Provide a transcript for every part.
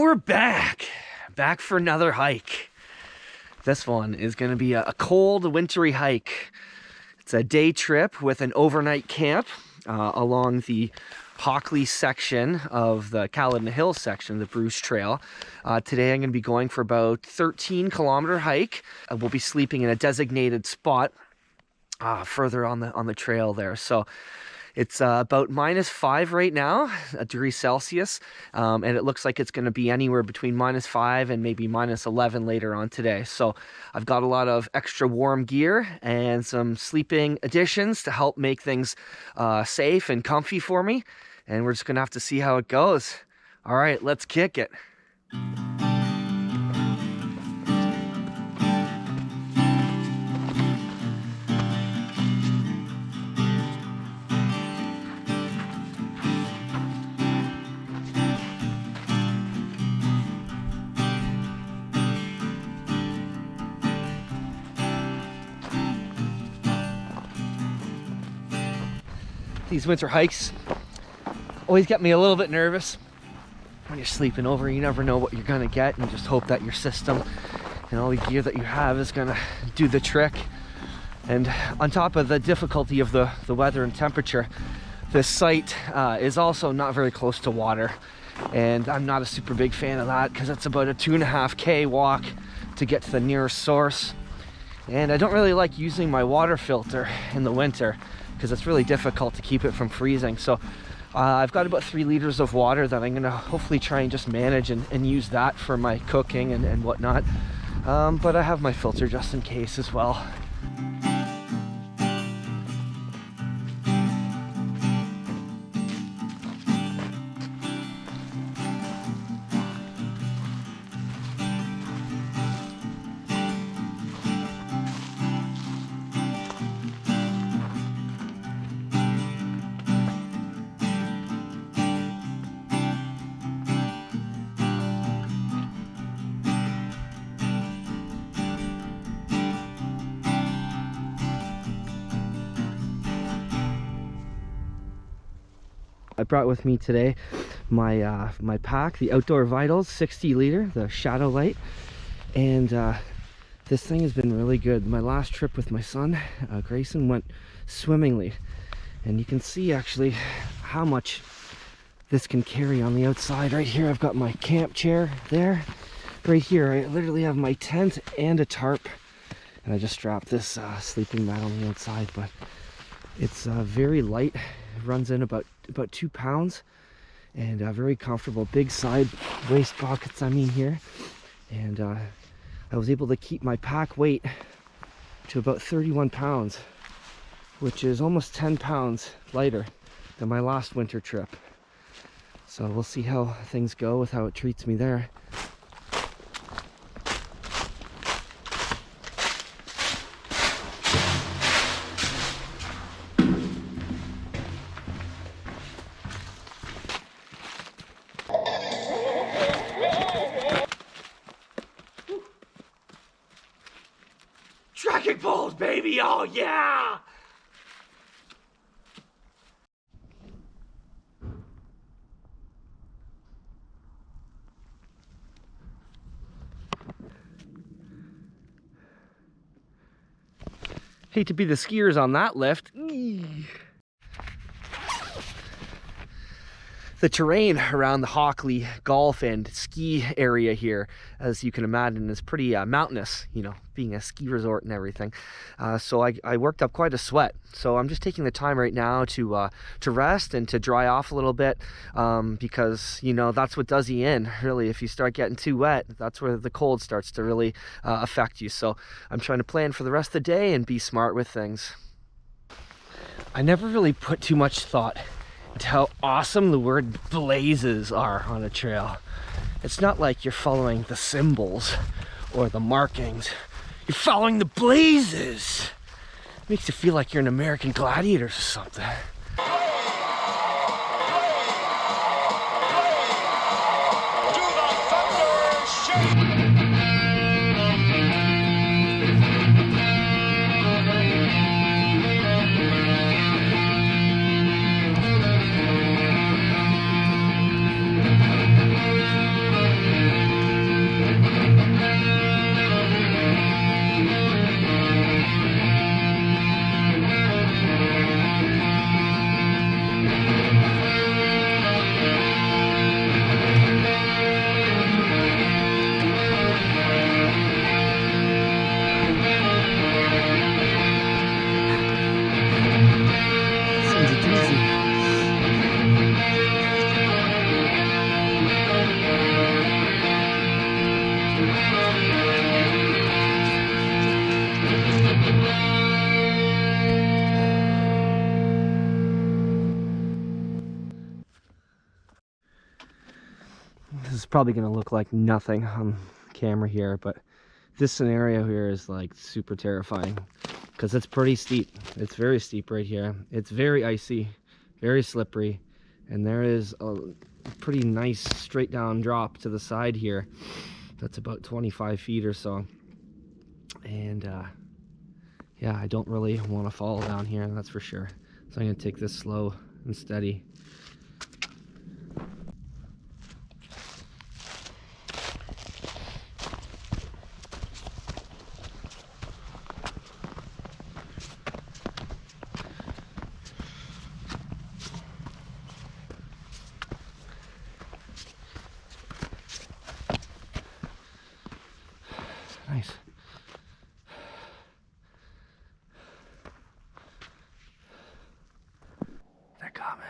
we're back for another hike. This one is going to be a cold, wintry hike. It's a day trip with an overnight camp along the Hockley section of the Caledon Hills section of the Bruce Trail. Today I'm going to be going for about 13-kilometer hike. We'll be sleeping in a designated spot further on the trail there. So it's about -5 right now, degrees Celsius, and it looks like it's going to be anywhere between -5 and maybe -11 later on today. So I've got a lot of extra warm gear and some sleeping additions to help make things safe and comfy for me, and we're just going to have to see how it goes. All right, let's kick it. These winter hikes always get me a little bit nervous. When you're sleeping over, you never know what you're gonna get, and you just hope that your system and all the gear that you have is gonna do the trick. And on top of the difficulty of the weather and temperature, this site is also not very close to water, and I'm not a super big fan of that because it's about a 2.5K walk to get to the nearest source. And I don't really like using my water filter in the winter because it's really difficult to keep it from freezing. So I've got about 3 liters of water that I'm gonna hopefully try and just manage and use that for my cooking and whatnot. But I have my filter just in case as well. I brought with me today my my pack, the Outdoor Vitals 60 liter, the Shadow Light, and this thing has been really good. My last trip with my son, Grayson, went swimmingly, and you can see actually how much this can carry on the outside. Right here I've got my camp chair there. Right here I literally have my tent and a tarp, and I just strapped this sleeping mat on the outside, but it's very light. It runs in about 2 pounds, and very comfortable. Big side waist pockets here, and I was able to keep my pack weight to about 31 pounds, which is almost 10 pounds lighter than my last winter trip. So we'll see how things go with how it treats me there. Trekking poles, baby! Oh yeah! Hate to be the skiers on that lift. The terrain around the Hockley golf and ski area here, as you can imagine, is pretty mountainous, you know, being a ski resort and everything. So I worked up quite a sweat. So I'm just taking the time right now to rest and to dry off a little bit, because, you know, that's what does you in, really. If you start getting too wet, that's where the cold starts to really affect you. So I'm trying to plan for the rest of the day and be smart with things. I never really put too much thought into how awesome the word blazes are on a trail. It's not like you're following the symbols or the markings. You're following the blazes. It makes you feel like you're an American Gladiator or something. This is probably going to look like nothing on camera here, but this scenario here is like super terrifying because it's pretty steep. It's very steep right here. It's very icy, very slippery, and there is a pretty nice straight down drop to the side here. That's about 25 feet or so. And yeah, I don't really want to fall down here, that's for sure. So I'm going to take this slow and steady. Nice. They're coming.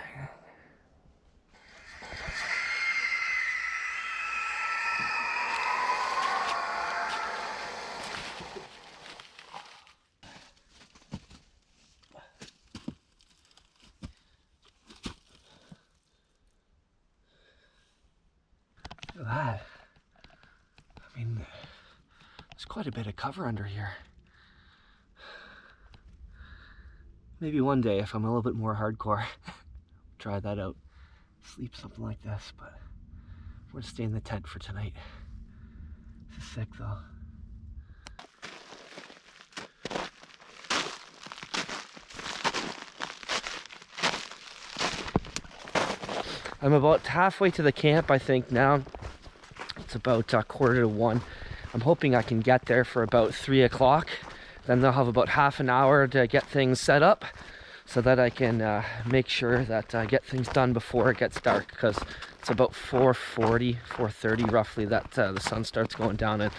Look at that. I mean, there's quite a bit of cover under here. Maybe one day, if I'm a little bit more hardcore, try that out. Sleep something like this, but we're gonna stay in the tent for tonight. This is sick though. I'm about halfway to the camp, I think now. It's about 1:45. I'm hoping I can get there for about 3 o'clock. Then they'll have about half an hour to get things set up so that I can make sure that I get things done before it gets dark, because it's about 4:40, 4:30 roughly that the sun starts going down, and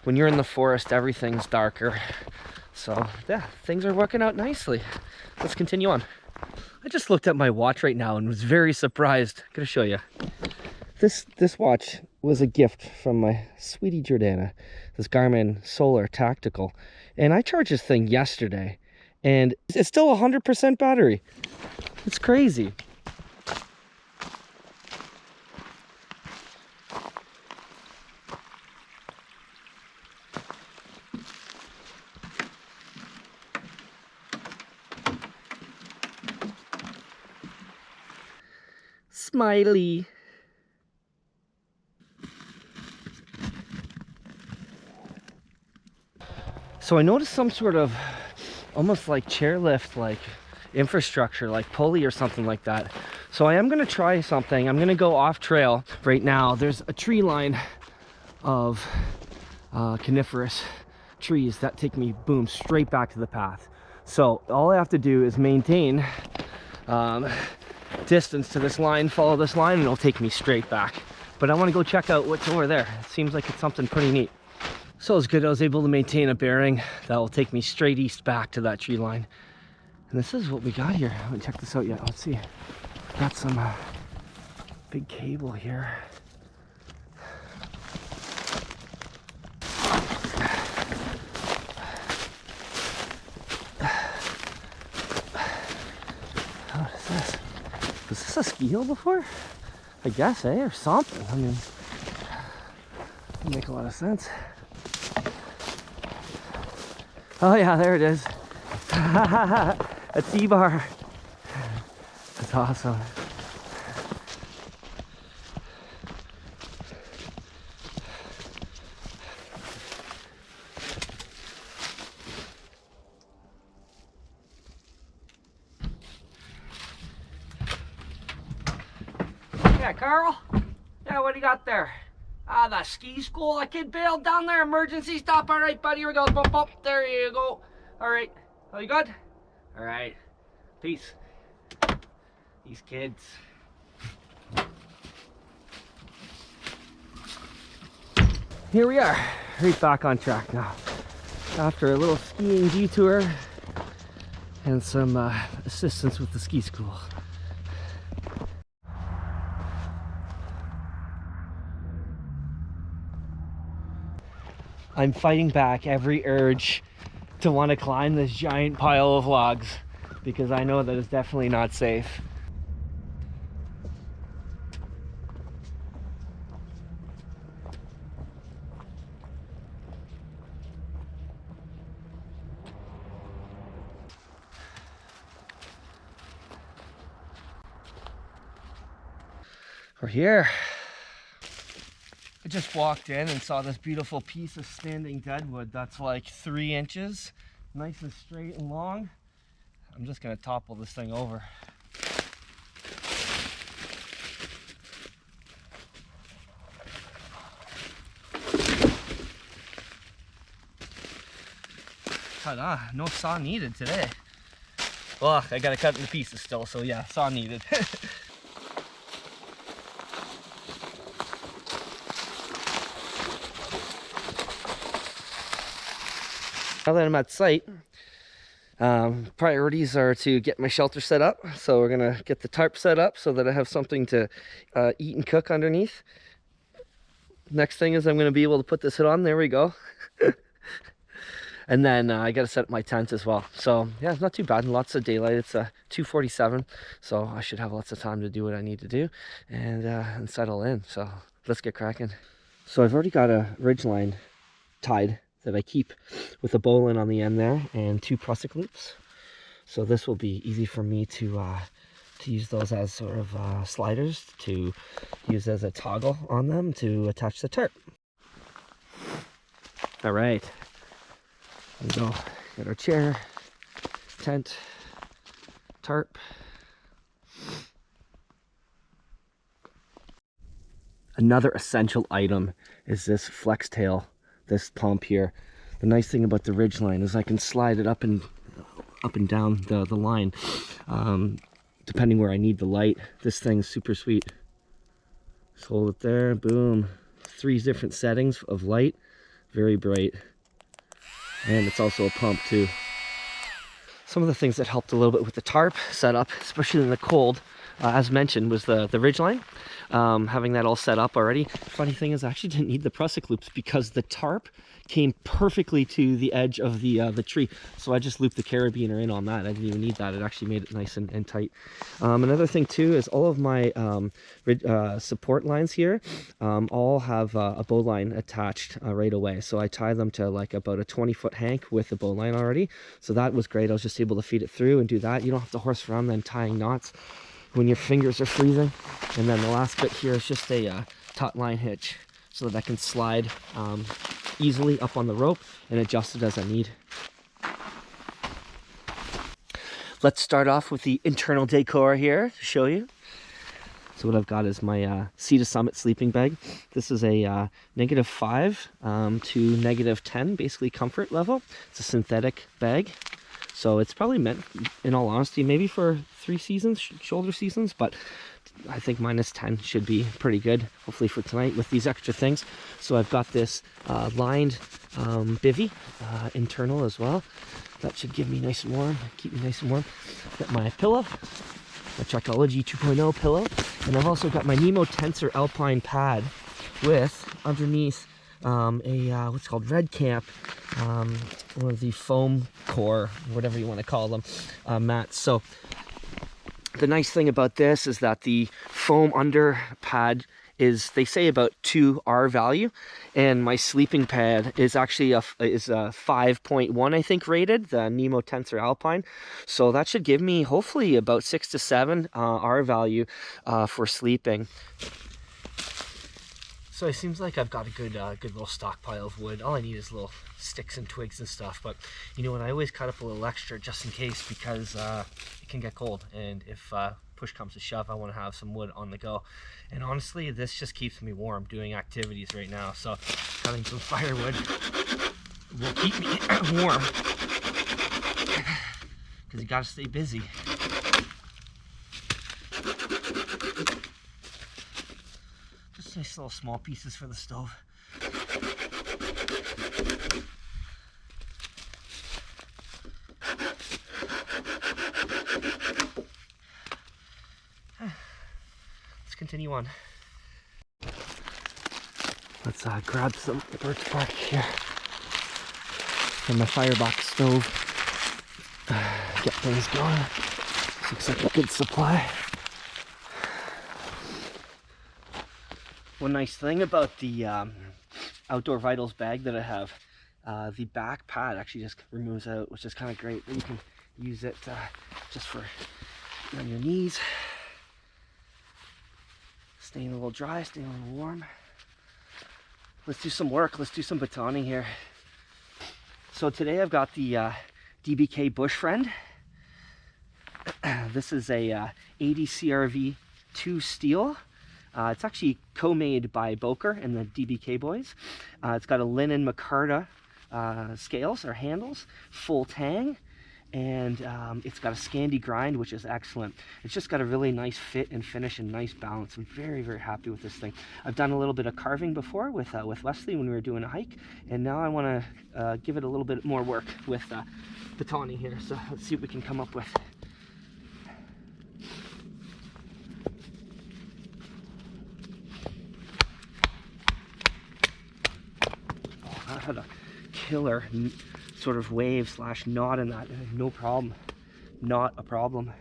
when you're in the forest everything's darker. So yeah, things are working out nicely. Let's continue on. I just looked at my watch right now and was very surprised. I'm gonna show you. This watch was a gift from my sweetie Jordana, this Garmin Solar Tactical. And I charged this thing yesterday and it's still 100% battery. It's crazy. Smiley. So I noticed some sort of almost like chairlift, like infrastructure, like pulley or something like that. So I am gonna try something. I'm gonna go off trail right now. There's a tree line of coniferous trees that take me, boom, straight back to the path. So all I have to do is maintain distance to this line, follow this line, and it'll take me straight back. But I want to go check out what's over there. It seems like it's something pretty neat. So it's good I was able to maintain a bearing that will take me straight east back to that tree line. And this is what we got here. I haven't checked this out yet. Let's see. Got some big cable here. What is this? Was this a ski hill before? I guess, eh? Or something. I mean, it would make a lot of sense. Oh yeah, there it is. A T-bar. That's awesome. Yeah, Carl? Yeah, what do you got there? Ah, the ski school. A kid bailed down there. Emergency stop. All right, buddy. Here we go. Bump, bump. There you go. All right. Are you good? All right. Peace. These kids. Here we are. Right back on track now. After a little skiing detour and some assistance with the ski school. I'm fighting back every urge to want to climb this giant pile of logs because I know that it's definitely not safe. We're here. I just walked in and saw this beautiful piece of standing deadwood that's like 3 inches, nice and straight and long. I'm just gonna topple this thing over. Ta-da, no saw needed today. Well, I gotta cut it into pieces still, so yeah, saw needed. Now that I'm at site, priorities are to get my shelter set up. So we're gonna get the tarp set up so that I have something to eat and cook underneath. Next thing is I'm gonna be able to put this hood on. There we go. And then I gotta set up my tent as well. So yeah, it's not too bad. Lots of daylight. It's 2:47, so I should have lots of time to do what I need to do and settle in. So let's get cracking. So I've already got a ridgeline tied that I keep with a bowline on the end there and 2 prusik loops. So this will be easy for me to use those as sort of sliders, to use as a toggle on them to attach the tarp. All right, here we go. Got our chair, tent, tarp. Another essential item is this flex tail. This pump here. The nice thing about the ridgeline is I can slide it up and down the line depending where I need the light. This thing's super sweet. Just hold it there, boom. 3 different settings of light, very bright, and it's also a pump too. Some of the things that helped a little bit with the tarp setup, especially in the cold, as mentioned, was the ridgeline. Having that all set up already. Funny thing is, I actually didn't need the prusik loops because the tarp came perfectly to the edge of the tree. So I just looped the carabiner in on that. I didn't even need that. It actually made it nice and tight. Another thing too is all of my support lines here all have a bowline attached right away. So I tie them to like about a 20-foot hank with the bowline already. So that was great. I was just able to feed it through and do that. You don't have to horse around then tying knots when your fingers are freezing. And then the last bit here is just a taut line hitch so that I can slide easily up on the rope and adjust it as I need. Let's start off with the internal decor here to show you. So what I've got is my Sea to Summit sleeping bag. This is a -5 to -10, basically comfort level. It's a synthetic bag. So it's probably meant, in all honesty, maybe for 3 seasons, shoulder seasons, but I think -10 should be pretty good, hopefully for tonight with these extra things. So I've got this lined bivvy internal as well. That should give me nice and warm, keep me nice and warm. Got my pillow, my Trekology 2.0 pillow, and I've also got my Nemo Tensor Alpine pad with underneath what's called Red Camp, one of the foam core, whatever you want to call them, mats. So the nice thing about this is that the foam under pad is, they say, about 2 R value, and my sleeping pad is actually a 5.1, I think, rated, the Nemo Tensor Alpine. So that should give me hopefully about 6 to 7 R value for sleeping. So it seems like I've got a good little stockpile of wood. All I need is little sticks and twigs and stuff. But you know what? I always cut up a little extra just in case, because it can get cold. And if push comes to shove, I want to have some wood on the go. And honestly, this just keeps me warm doing activities right now. So cutting some firewood will keep me warm, because you got to stay busy. Nice little small pieces for the stove. Let's continue on. Let's grab some birch bark here from my firebox stove. Get things going. This looks like a good supply. One nice thing about the Outdoor Vitals bag that I have, the back pad actually just removes out, which is kind of great. You can use it just for on your knees. Staying a little dry, staying a little warm. Let's do some work. Let's do some batoning here. So today I've got the DBK Bush Friend. This is a 80 CRV 2 steel. It's actually co-made by Boker and the DBK boys. It's got a linen micarta scales or handles, full tang, and it's got a Scandi grind, which is excellent. It's just got a really nice fit and finish and nice balance. I'm very, very happy with this thing. I've done a little bit of carving before with Wesley when we were doing a hike, and now I want to give it a little bit more work with batoning here. So let's see what we can come up with. Oh, that had a killer sort of wave slash knot in that. No problem. Not a problem.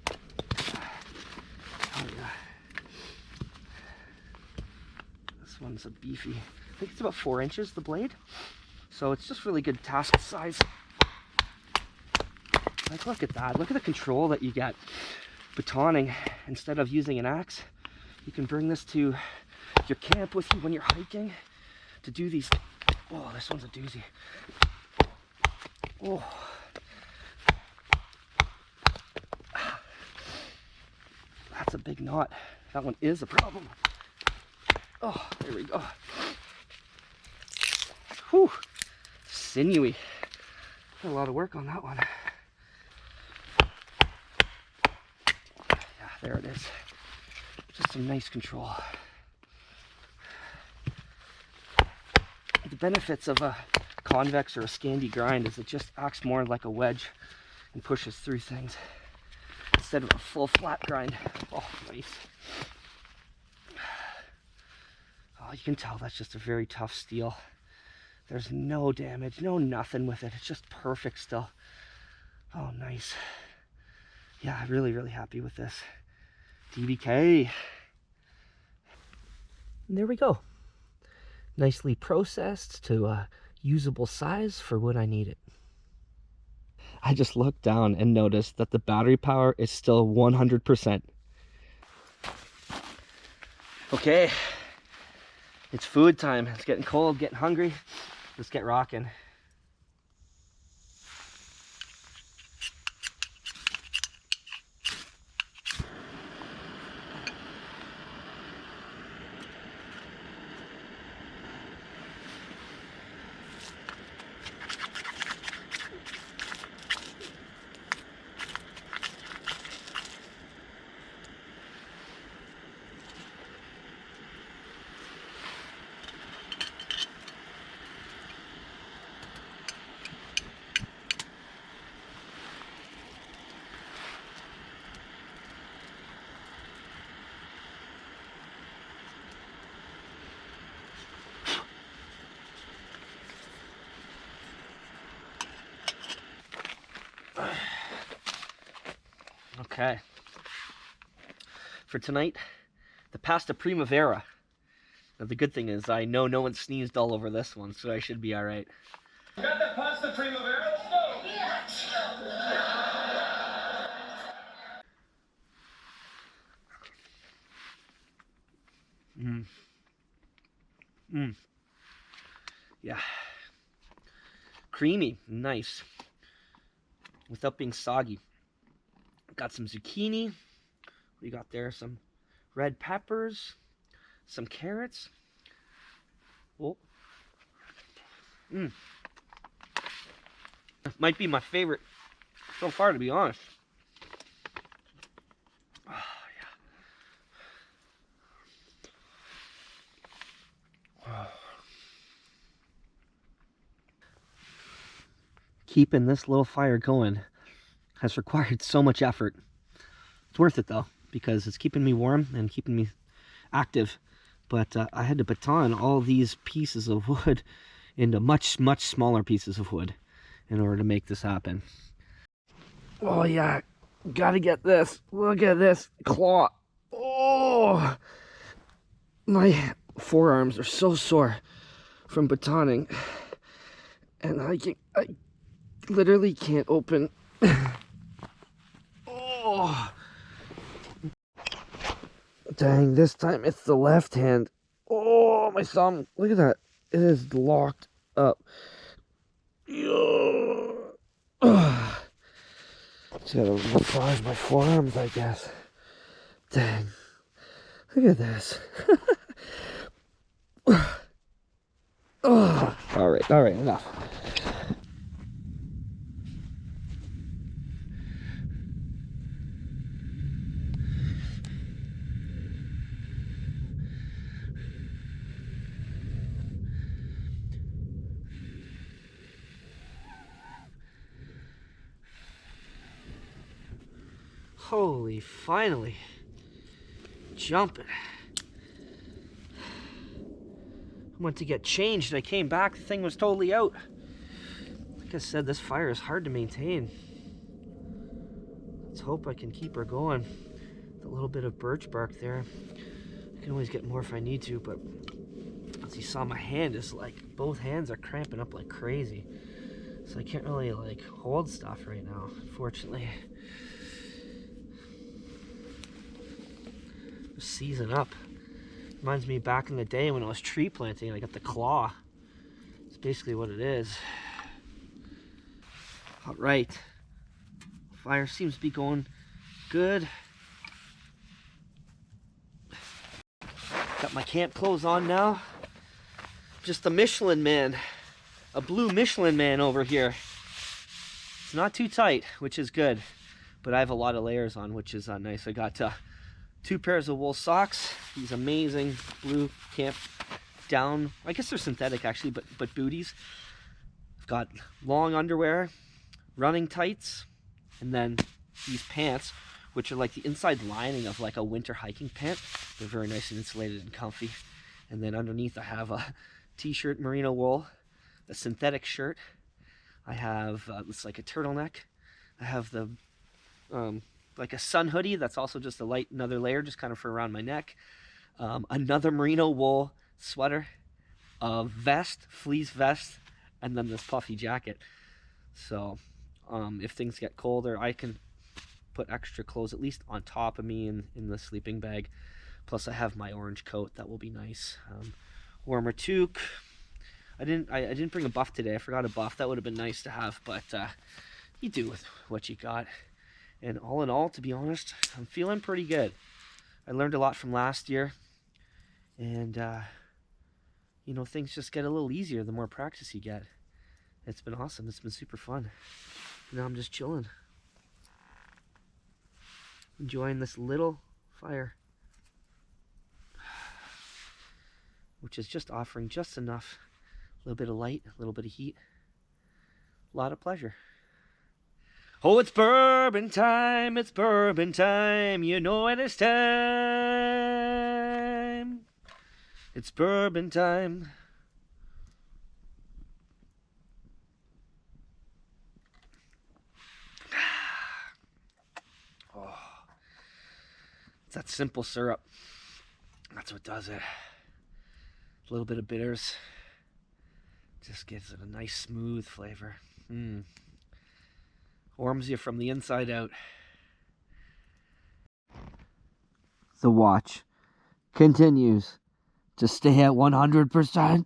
Oh yeah. This one's a beefy. I think it's about 4 inches, the blade. So it's just really good task size. Like, look at that. Look at the control that you get. Batoning, instead of using an axe, you can bring this to your camp with you when you're hiking to do these. Oh, this one's a doozy. Oh. That's a big knot. That one is a problem. Oh, there we go. Whew. Sinewy. A lot of work on that one. Yeah, there it is. Just some nice control. The benefits of a convex or a Scandi grind is it just acts more like a wedge and pushes through things instead of a full flat grind. Oh, nice. Oh, you can tell that's just a very tough steel. There's no damage, no nothing with it. It's just perfect still. Oh, nice. Yeah, really, really happy with this. DBK. And there we go. Nicely processed to a usable size for when I need it. I just looked down and noticed that the battery power is still 100%. Okay, it's food time. It's getting cold, getting hungry. Let's get rocking. Okay. For tonight, the pasta primavera. Now the good thing is I know no one sneezed all over this one, so I should be all right. Got the pasta primavera? Let's go. Yeah. Creamy, nice. Without being soggy. Got some zucchini. We got there some red peppers, some carrots. Oh. Might be my favorite so far, to be honest. Oh, yeah. Oh. Keeping this little fire going has required so much effort. It's worth it though, because it's keeping me warm and keeping me active. But I had to baton all these pieces of wood into much, much smaller pieces of wood in order to make this happen. Oh yeah, gotta get this. Look at this claw. Oh, my forearms are so sore from batoning, and I literally can't open. Oh, Dang, this time it's the left hand. Oh, my thumb. Look at that. It is locked up. Just gotta massage my forearms, I guess. Dang. Look at this. Alright, enough. Holy, finally. Jumping. I went to get changed. I came back, the thing was totally out. Like I said, this fire is hard to maintain. Let's hope I can keep her going. The little bit of birch bark there. I can always get more if I need to, but as you saw, my hand is like, both hands are cramping up like crazy. So I can't really like hold stuff right now, unfortunately. Season up. Reminds me back in the day when I was tree planting, I got the claw. It's basically what it is. All right. Fire seems to be going good. Got my camp clothes on now. Just a Michelin man. A blue Michelin man over here. It's not too tight, which is good. But I have a lot of layers on, which is nice. I got 2 pairs of wool socks, these amazing blue camp down, I guess they're synthetic actually, but booties. I've got long underwear, running tights, and then these pants, which are like the inside lining of like a winter hiking pant. They're very nice and insulated and comfy. And then underneath I have a t-shirt, merino wool, a synthetic shirt. I have, it's like a turtleneck. I have the, like a sun hoodie that's also just a light, another layer just kind of for around my neck. Another merino wool sweater, a vest, fleece vest, and then this puffy jacket. So if things get colder, I can put extra clothes at least on top of me in the sleeping bag. Plus I have my orange coat, that will be nice. Warmer toque. I didn't bring a buff today. I forgot a buff. That would have been nice to have, but you do with what you got. And all in all, to be honest, I'm feeling pretty good. I learned a lot from last year. And, you know, things just get a little easier the more practice you get. It's been awesome. It's been super fun. Now I'm just chilling. Enjoying this little fire. Which is just offering just enough. A little bit of light, a little bit of heat. A lot of pleasure. Oh, it's bourbon time, you know it is time. It's bourbon time. Oh, it's that simple syrup. That's what does it. A little bit of bitters. Just gives it a nice smooth flavor. Warms you from the inside out. The watch continues to stay at 100%.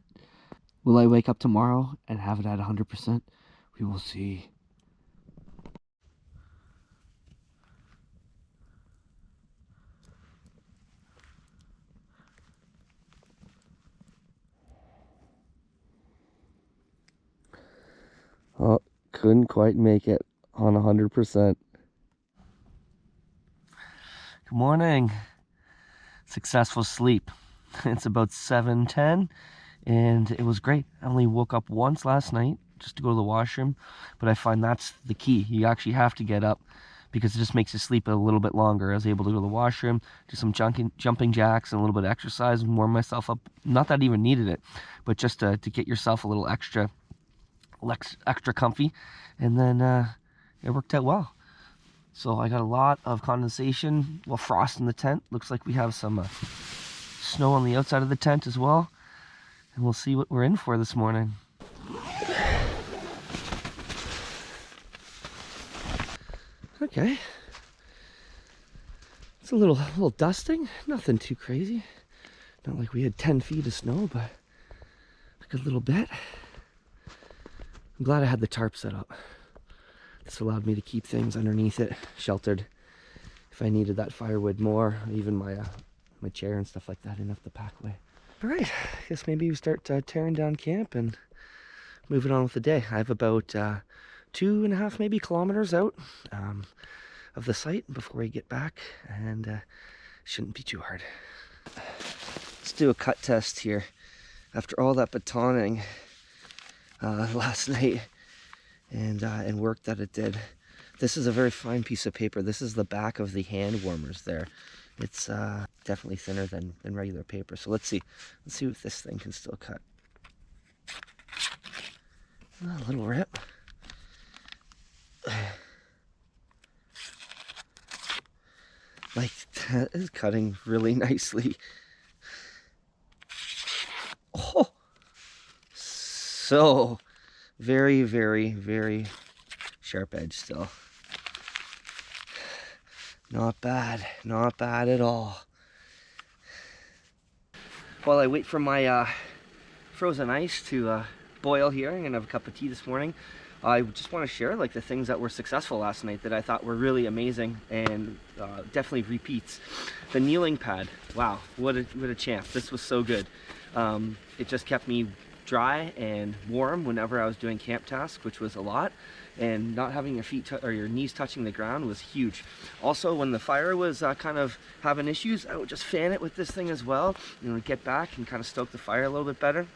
Will I wake up tomorrow and have it at 100%? We will see. Oh, couldn't quite make it on 100%. Good morning. Successful sleep. It's about 7:10 and it was great. I only woke up once last night just to go to the washroom, but I find that's the key. You actually have to get up because it just makes you sleep a little bit longer. I was able to go to the washroom, do some jumping jacks and a little bit of exercise and warm myself up. Not that I even needed it, but just to get yourself a little extra comfy, and then it worked out well. So I got a lot of condensation, well, frost in the tent. Looks like we have some snow on the outside of the tent as well, and we'll see what we're in for this morning. Okay, It's a little dusting, nothing too crazy. Not like we had 10 feet of snow, but a good little bit. I'm glad I had the tarp set up. This allowed me to keep things underneath it, sheltered. If I needed that firewood more, even my chair and stuff like that, I didn't have to pack away. All right, I guess maybe we start tearing down camp and moving on with the day. I have about 2.5 maybe kilometers out of the site before we get back, and shouldn't be too hard. Let's do a cut test here. After all that batoning last night and work that it did, this is a very fine piece of paper. This is the back of the hand warmers there. It's definitely thinner than regular paper. So let's see if this thing can still cut. A little rip. Like, that is cutting really nicely. Oh, so very, very, very sharp edge still. Not bad at all. While I wait for my frozen ice to boil here, I'm gonna have a cup of tea this morning. I just want to share like the things that were successful last night that I thought were really amazing, and definitely repeats. The kneeling pad, wow, what a champ. This was so good. It just kept me dry and warm whenever I was doing camp tasks, which was a lot, and not having your feet or your knees touching the ground was huge. Also, when the fire was kind of having issues, I would just fan it with this thing as well, and get back and kind of stoke the fire a little bit better.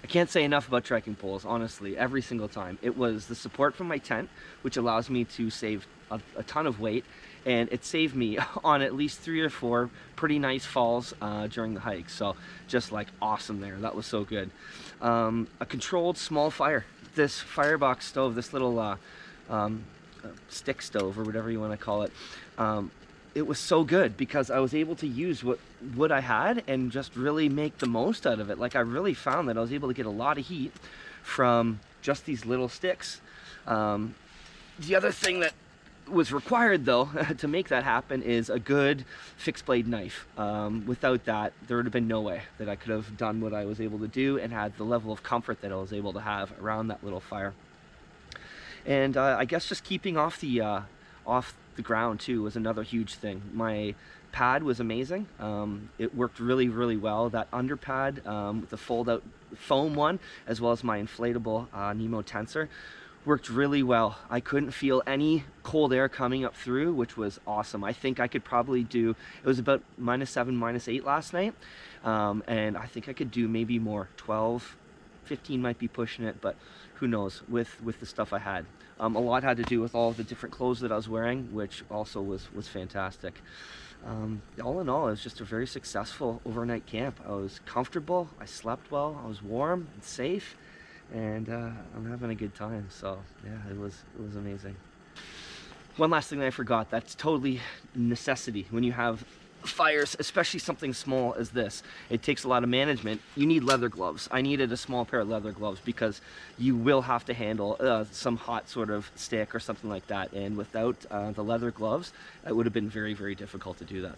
I can't say enough about trekking poles, honestly, every single time. It was the support from my tent, which allows me to save a ton of weight, and it saved me on at least 3 or 4 pretty nice falls during the hike. So just like awesome there. That was so good. A controlled small fire. This firebox stove, this little stick stove or whatever you want to call it, it was so good because I was able to use what I had and just really make the most out of it. Like, I really found that I was able to get a lot of heat from just these little sticks. The other thing that was required though to make that happen is a good fixed blade knife. Without that, there would have been no way that I could have done what I was able to do and had the level of comfort that I was able to have around that little fire. And I guess just keeping off the ground too was another huge thing. My pad was amazing. It worked really, really well. That under pad with the fold out foam one, as well as my inflatable Nemo tensor, worked really well. I couldn't feel any cold air coming up through, which was awesome. I think I could probably do, it was about -7, -8 last night, and I think I could do maybe more. 12, 15 might be pushing it, but who knows with the stuff I had. A lot had to do with all of the different clothes that I was wearing, which also was fantastic. All in all, it was just a very successful overnight camp. I was comfortable, I slept well, I was warm and safe, and I'm having a good time. So yeah, it was amazing. One last thing that I forgot, that's totally necessity when you have fires, especially something small as this. It takes a lot of management. You need leather gloves. I needed a small pair of leather gloves because you will have to handle some hot sort of stick or something like that, and without the leather gloves, it would have been very, very difficult to do that.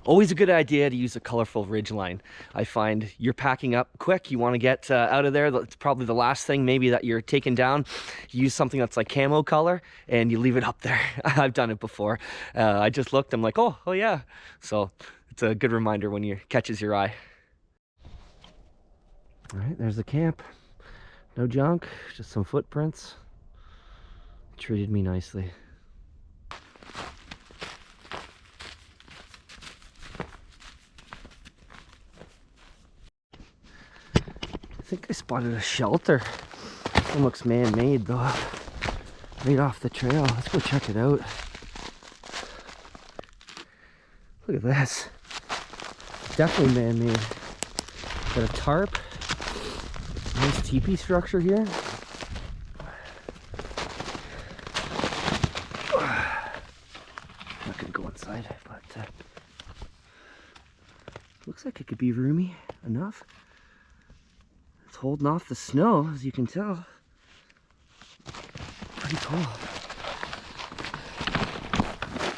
Always a good idea to use a colorful ridge line. I find you're packing up quick, you want to get out of there. That's probably the last thing maybe that you're taking down. Use something that's like camo color and you leave it up there. I've done it before. I just looked, I'm like, oh yeah. So it's a good reminder when it catches your eye. All right, there's the camp. No junk, just some footprints. Treated me nicely. I think I spotted a shelter. This one looks man-made though. Right off the trail. Let's go check it out. Look at this. Definitely man-made. Got a tarp. Nice teepee structure here. Not gonna go inside, but looks like it could be roomy enough. Holding off the snow, as you can tell. pretty cool.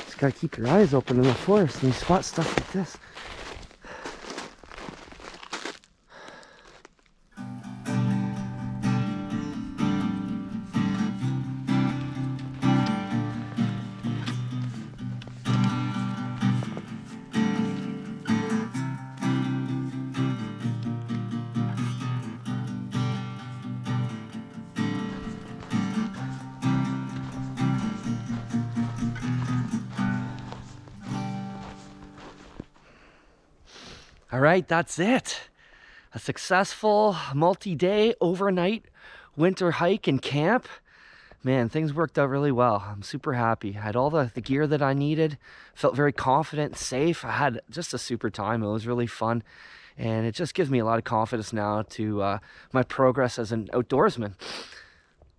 Just gotta keep your eyes open in the forest and you spot stuff like this. All right, that's it. A successful multi-day overnight winter hike and camp. Man, things worked out really well. I'm super happy. I had all the gear that I needed. Felt very confident, safe. I had just a super time. It was really fun. And it just gives me a lot of confidence now to my progress as an outdoorsman.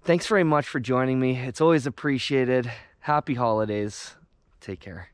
Thanks very much for joining me. It's always appreciated. Happy holidays. Take care.